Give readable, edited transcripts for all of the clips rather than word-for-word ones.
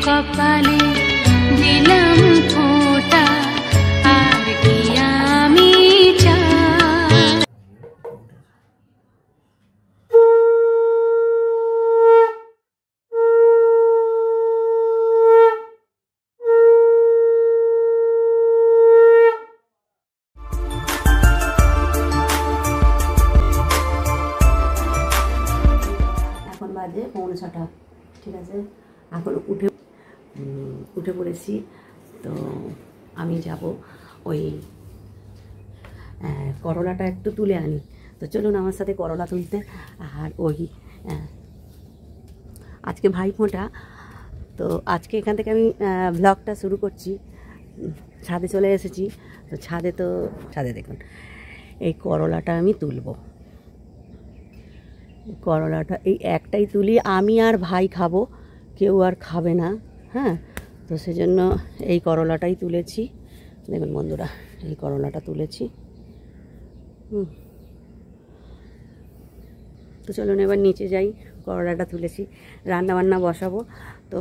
কপালে দিলাম ফোঁটা, আর কি আমি চাই। এখন বাজে 5:45, ঠিক আছে। এখন উঠে পড়েছি। তো আমি যাব ওই করলাটা একটু তুলে আনি। তো চলুন আমার সাথে করলা তুলতে। আর ওই আজকে ভাইফোঁটা, তো আজকে এখান থেকে আমি ব্লগটা শুরু করছি। ছাদে চলে এসেছি। তো ছাদে দেখুন এই করলাটা আমি তুলব। করলাটা এই একটাই তুলি, আমি আর ভাই খাবো, কেউ আর খাবে না। হ্যাঁ, তো সেজন্য এই করলাটাই তুলেছি। দেখুন বন্ধুরা, এই করলাটা তুলেছি। তো চলুন এবার নিচে যাই। করলাটা তুলেছি, রান্নাবান্না বসাবো। তো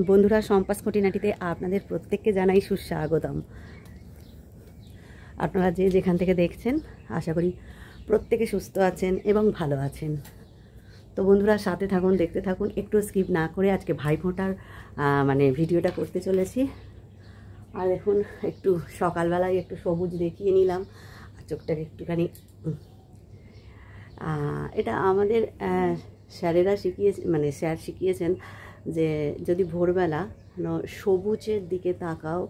বন্ধুরা, সম্পাস খুঁটিনাটিতে আপনাদের প্রত্যেককে জানাই সুস্বাগতম। আপনারা যে যেখান থেকে দেখছেন, আশা করি প্রত্যেকে সুস্থ আছেন এবং ভালো আছেন। তো বন্ধুরা সাথে থাকুন, দেখতে থাকুন, একটু স্কিপ না করে আজকে ভাইফোঁটার মানে ভিডিওটা করতে চলেছি। আর দেখুন একটু সকালবেলায় একটু সবুজ দেখিয়ে নিলাম, আর চোখটাকে একটুখানি। এটা আমাদের স্যারেরা স্যার শিখিয়েছেন যে যদি ভোরবেলা সবুজের দিকে তাকাও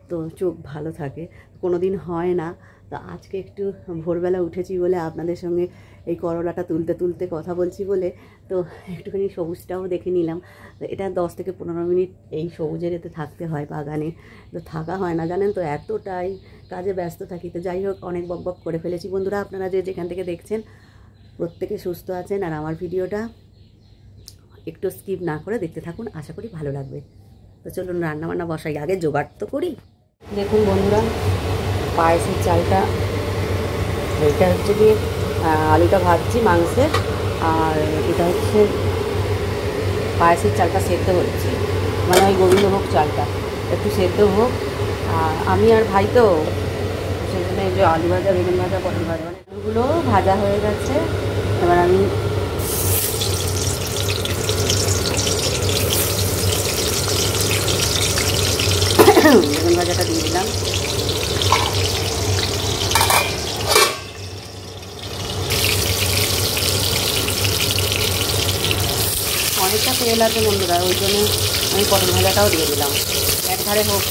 তো চোখ ভালো থাকে। কোনো দিন হয় না। তো আজকে একটু ভোরবেলা উঠেছি বলে আপনাদের সঙ্গে এই করলাটা তুলতে তুলতে কথা বলছি বলে তো একটুখানি সবুজটাও দেখে নিলাম। তো এটা 10 থেকে 15 মিনিট এই সবুজের এতে থাকতে হয় বাগানে। তো থাকা হয় না জানেন তো, এতটাই কাজে ব্যস্ত থাকি। তো যাই হোক, অনেক বকবক করে ফেলেছি। বন্ধুরা আপনারা যে যেখান থেকে দেখছেন প্রত্যেকে সুস্থ আছেন, আর আমার ভিডিওটা একটু স্কিপ না করে দেখতে থাকুন, আশা করি ভালো লাগবে। তো চলুন রান্নাবান্না বসাই, আগে জোগাড় তো করি। দেখুন বন্ধুরা, পায়েসের চালটা, এটা হচ্ছে গিয়ে আলুটা ভাজছি মাংসের, আর এটা হচ্ছে পায়েসের চালটা সেদ্ধ হচ্ছে, মানে ওই গোবিন্দভোগ চালটা একটু সেদ্ধ হোক। আর আমি আর ভাই তো সেজন্য এই যে আলু ভাজা, বেগুন ভাজা, পটল ভাজা, মানে আলুগুলো ভাজা হয়ে গেছে। এবার আমি বেগুন ভাজাটা দিয়ে দিলাম। অনেকটা তেল আছে বন্ধুরা, ওই জন্য আমি পটল ভাজাটাও দিয়ে দিলাম, একধারে হোক।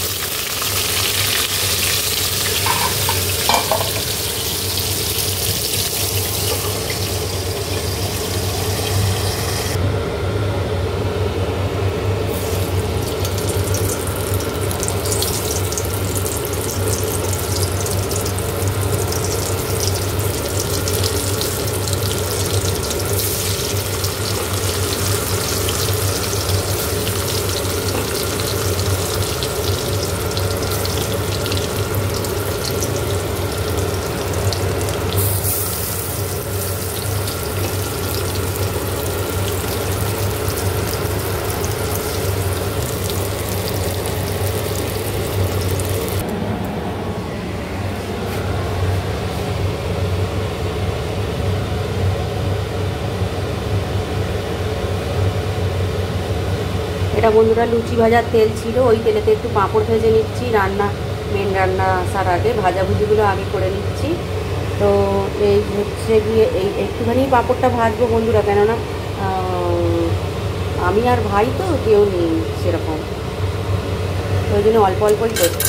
এটা বন্ধুরা লুচি ভাজার তেল ছিল, ওই তেলেতে একটু পাঁপড় ভেজে নিচ্ছি। মেন রান্না আসার আগে ভাজাভুজিগুলো আগে করে নিচ্ছি। তো এই হচ্ছে গিয়ে এই একটুখানি পাঁপড়টা ভাজবো বন্ধুরা, কেননা আমি আর ভাই তো কেউ নেই সেরকম, ওই জন্য অল্প অল্পই করছি।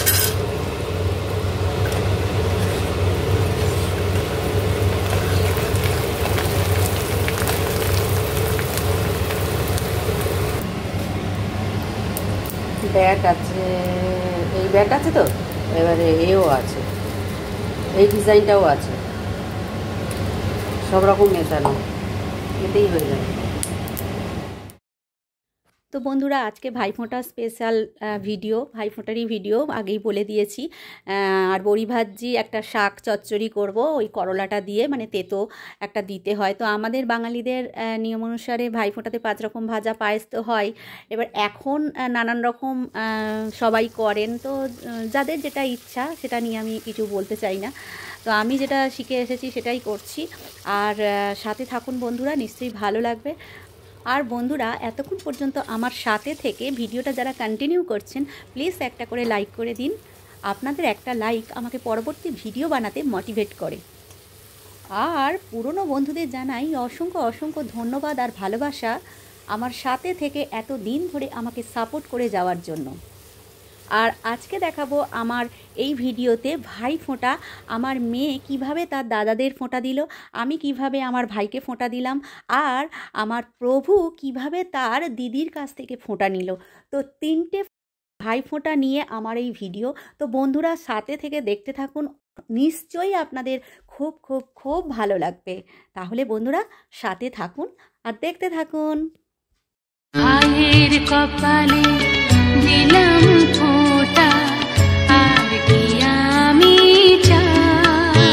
ব্যাট আছে, এই ব্যাট আছে, তো এবারে এও আছে, এই ডিজাইনটাও আছে, সব রকম মেশানো, এতেই হয়ে যাবে। তো বন্ধুরা আজকে ভাইফোঁটা স্পেশাল ভিডিও, ভাইফোঁটারই ভিডিও আগেই বলে দিয়েছি। আর বড়ি ভাজি, একটা শাক চচ্চড়ি করব ওই করলাটা দিয়ে, মানে তেতো একটা দিতে হয়। তো আমাদের বাঙালিদের নিয়ম অনুসারে ভাইফোঁটাতে 5 রকম ভাজা, পায়েস তো হয়। এবার এখন নানান রকম সবাই করেন, তো যাদের যেটা ইচ্ছা সেটা নিয়ে আমি কিছু বলতে চাই না। তো আমি যেটা শিখে এসেছি সেটাই করছি। আর সাথে থাকুন বন্ধুরা, নিশ্চয়ই ভালো লাগবে। আর বন্ধুরা এতক্ষণ পর্যন্ত আমার সাথে থেকে ভিডিওটা যারা কন্টিনিউ করছেন, প্লিজ একটা করে লাইক করে দিন। আপনাদের একটা লাইক আমাকে পরবর্তী ভিডিও বানাতে মোটিভেট করে। আর পুরনো বন্ধুদের জানাই অসংখ্য অসংখ্য ধন্যবাদ আর ভালোবাসা আমার সাথে থেকে এত দিন ধরে আমাকে সাপোর্ট করে যাওয়ার জন্য। আর আজকে দেখাবো আমার এই ভিডিওতে ভাইফোঁটা, আমার মেয়ে কিভাবে তার দাদাদের ফোঁটা দিল, আমি কিভাবে আমার ভাইকে ফোঁটা দিলাম, আর আমার প্রভু কিভাবে তার দিদির কাছ থেকে ফোঁটা নিল। তো 3টে ভাইফোঁটা নিয়ে আমার এই ভিডিও। তো বন্ধুরা সাথে থেকে দেখতে থাকুন, নিশ্চয়ই আপনাদের খুব খুব খুব ভালো লাগবে। তাহলে বন্ধুরা সাথে থাকুন আর দেখতে থাকুন। ভাইয়ের কপালে দিলাম ফোঁটা, আর কি আমি চাই,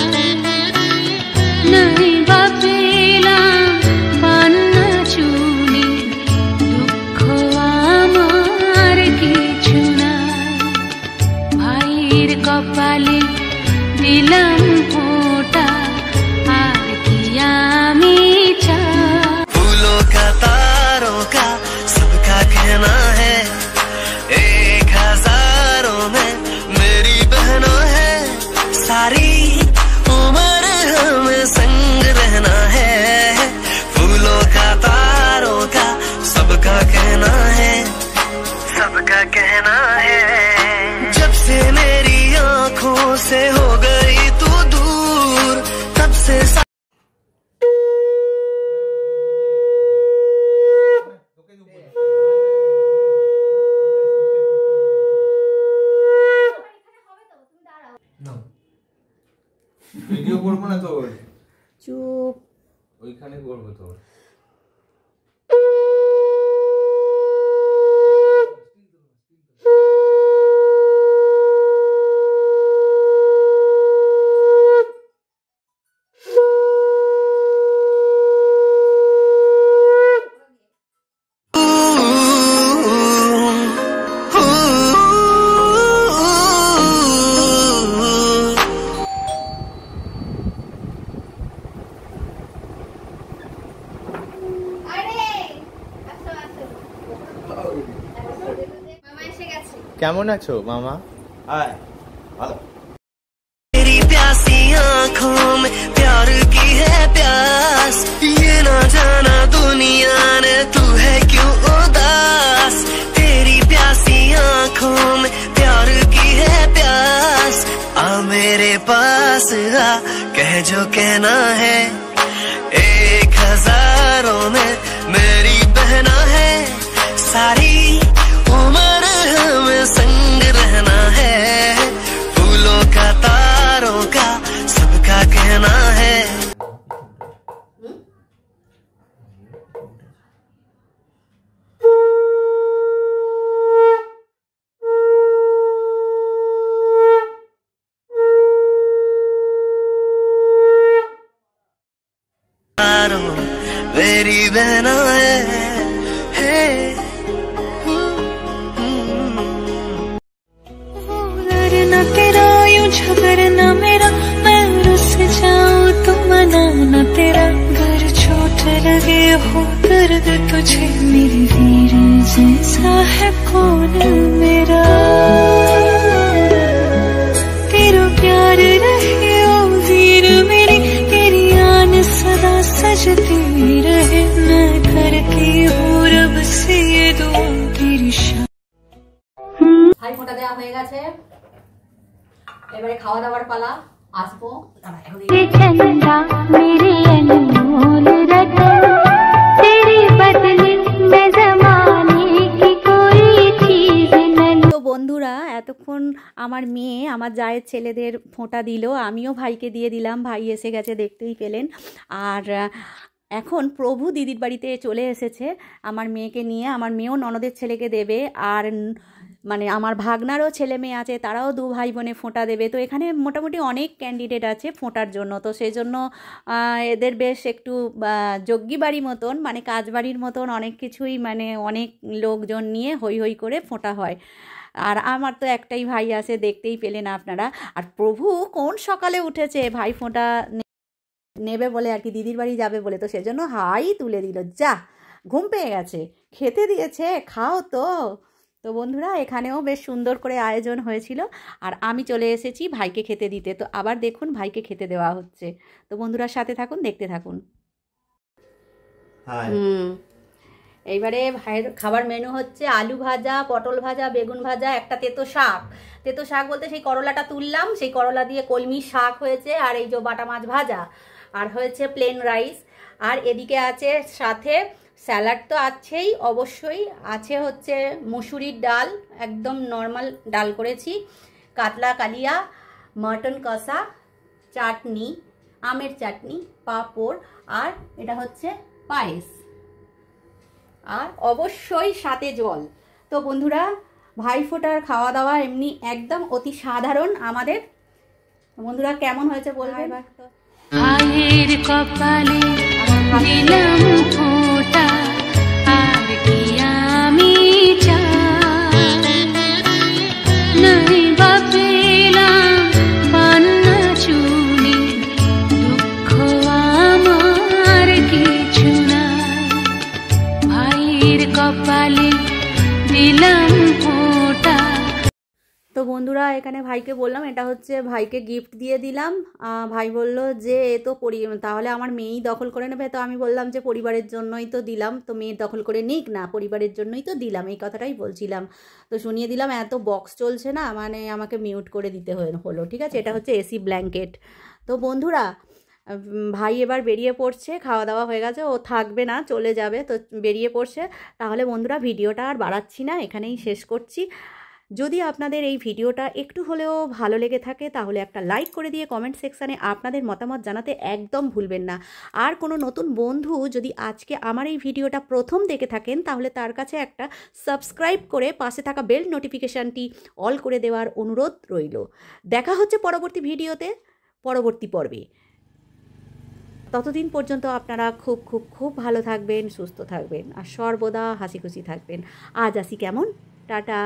নাই বা পেলাম পান্না চুলি, দুঃখ আমার কিছু নাই। ভাইয়ের কপালে দিলাম ফোঁটা, আর কি আমি চাই। फूलों का तारों का सबका कहना है, 1000 में मेरी बहनों है, सारी उम्र हमें संग रहना है। फूलों का तारों का सबका कहना है, सबका कहना है। जब से मेरी आंखों से हो गई तू दूर, तब से ভিডিও করবো না তো, চুপ। ওইখানে করবো তো। কেমন আছো মামা? तेरी प्यासी आंखों में प्यार की है प्यास, ये ना जाना दुनिया ने तू है क्यों उदास। तेरी प्यासी आंखों में प्यार की है प्यास, आ मेरे पास आ, कह जो कहना है। 1000 में मेरी बहना है, सारी उम्र हमें संग रहना है। फूलों का तारों का सबका कहना है। तारों मेरी बहना है। लड़ना तेरा यूं झगड़ना मेरा, मैं रुस जाऊं तो मनाना तेरा। घर चोट लगे हो दर्द तुझे, मेरी वीर जैसा है कौन मेरा। तेरा प्यार रहे ओ वीर मेरी, तेरी आन सदा सजती रहे। मैं करती हूँ रब से ये दुआ, तेरी शान। ভাইফোঁটা দেওয়া হয়ে গেছে, এবারে খাওয়া দাওয়ার পালা। আসবো चंदा मेरे अनमोल रतन, तेरी बदले में ज़माने की कोई चीज़ नहीं। তো বন্ধুরা এতক্ষণ আমার মেয়ে আমার জায়ের ছেলেদের ফোঁটা দিল, আমিও ভাইকে দিয়ে দিলাম। ভাই এসে গেছে, দেখতেই পেলেন। আর এখন প্রভু দিদির বাড়িতে চলে এসেছে আমার মেয়েকে নিয়ে। আমার মেয়েও ননদের ছেলেকে দেবে, আর মানে আমার ভাগনারও ছেলে মেয়ে আছে, তারাও 2 ভাই বোনে ফোঁটা দেবে। তো এখানে মোটামুটি অনেক ক্যান্ডিডেট আছে ফোঁটার জন্য। তো সেই জন্য এদের বেশ একটু যজ্ঞী বাড়ি মতন, মানে কাজবাড়ির মতন অনেক কিছুই, মানে অনেক লোকজন নিয়ে হই হই করে ফোঁটা হয়। আর আমার তো একটাই ভাই আছে, দেখতেই পেলেন আপনারা। আর প্রভু কোন সকালে উঠেছে ভাই ফোঁটা নেবে বলে আর কি, দিদির বাড়ি যাবে বলে, তো সেজন্য হাই তুলে দিল। যা, ঘুম পেয়ে গেছে, খেতে দিয়েছে, খাও তো। তো বন্ধুরা এখানেও বেশ সুন্দর করে আয়োজন হয়েছিল, আর আমি চলে এসেছি ভাইকে খেতে দিতে। তো আবার দেখুন ভাইকে খেতে দেওয়া হচ্ছে। তো বন্ধুরার সাথে থাকুন, দেখতে থাকুন। এইবারে ভাইয়ের খাবার মেনু হচ্ছে আলু ভাজা, পটল ভাজা, বেগুন ভাজা, একটা তেতো শাক। তেতো শাক বলতে সেই করলাটা তুললাম, সেই করলা দিয়ে কলমি শাক হয়েছে, আর এই যে বাটা মাছ ভাজা, আর হয়েছে প্লেন রাইস। আর এদিকে আছে সাথে স্যালাড, তো আছেই অবশ্যই, আছে হচ্ছে মুসুরির ডাল, একদম নর্মাল ডাল করেছি, কাতলা কালিয়া, মটন কষা, চাটনি, আমের চাটনি, পাঁপড়, আর এটা হচ্ছে পায়েস, আর অবশ্যই সাথে জল। তো বন্ধুরা ভাইফোঁটার খাওয়া দাওয়া এমনি একদম অতি সাধারণ আমাদের। বন্ধুরা কেমন হয়েছে বলবে। ভাইয়ের কপালে দিলাম ফোঁটা, আর কি আমি চাই, নাই বা পেলাম পান্না চুনি, দুঃখ আমার কিছু নাই, ভাইয়ের কপালে দিলাম ফোঁটা। তো বন্ধুরা এখানে ভাইকে বললাম, এটা হচ্ছে ভাইকে গিফট দিয়ে দিলাম। ভাই বলল যে এ তো তাহলে আমার মেয়েই দখল করে নেবে। তো আমি বললাম যে পরিবারের জন্যই তো দিলাম, তো মেয়ে দখল করে নিক না, পরিবারের জন্যই তো দিলাম, এই কথাটাই বলছিলাম। তো শুনিয়ে দিলাম, এত বক্স চলছে না, মানে আমাকে মিউট করে দিতে হলো। ঠিক আছে, এটা হচ্ছে এসি ব্ল্যাঙ্কেট। তো বন্ধুরা ভাই এবার বেরিয়ে পড়ছে, খাওয়া দাওয়া হয়ে গেছে, ও থাকবে না, চলে যাবে, তো বেরিয়ে পড়ছে। তাহলে বন্ধুরা ভিডিওটা আর বাড়াচ্ছি না, এখানেই শেষ করছি। যদি আপনাদের এই ভিডিওটা একটু হলেও ভালো লেগে থাকে তাহলে একটা লাইক করে দিয়ে কমেন্ট সেকশানে আপনাদের মতামত জানাতে একদম ভুলবেন না। আর কোনো নতুন বন্ধু যদি আজকে আমার এই ভিডিওটা প্রথম দেখে থাকেন তাহলে তার কাছে একটা সাবস্ক্রাইব করে পাশে থাকা বেল নোটিফিকেশানটি অল করে দেওয়ার অনুরোধ রইল। দেখা হচ্ছে পরবর্তী ভিডিওতে, পরবর্তী পর্বে। ততদিন পর্যন্ত আপনারা খুব খুব খুব ভালো থাকবেন, সুস্থ থাকবেন, আর সর্বদা হাসি খুশি থাকবেন। আজ আসি কেমন, টাটা।